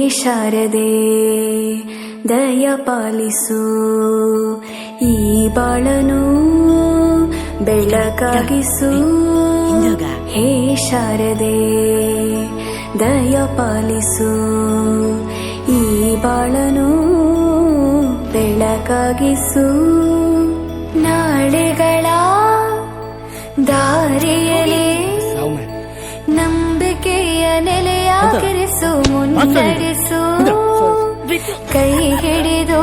ಶಾರದೆ ದಯ ಪಾಲಿಸು, ಈ ಬಾಳನು ಬೆಳಕಾಗಿಸು. ಹೇ ಶಾರದೆ ದಯ ಪಾಲಿಸು, ಈ ಬಾಳನು ಬೆಳಕಾಗಿಸು. ನಾಳೆಗಳ ದಾರಿಯಲ್ಲಿ ನಂಬಿಕೆಯ ನೆಲೆಯಾಗಿರಿಸು, ಮುನ್ನಡೆಸು, ಕೈ ಹಿಡಿದು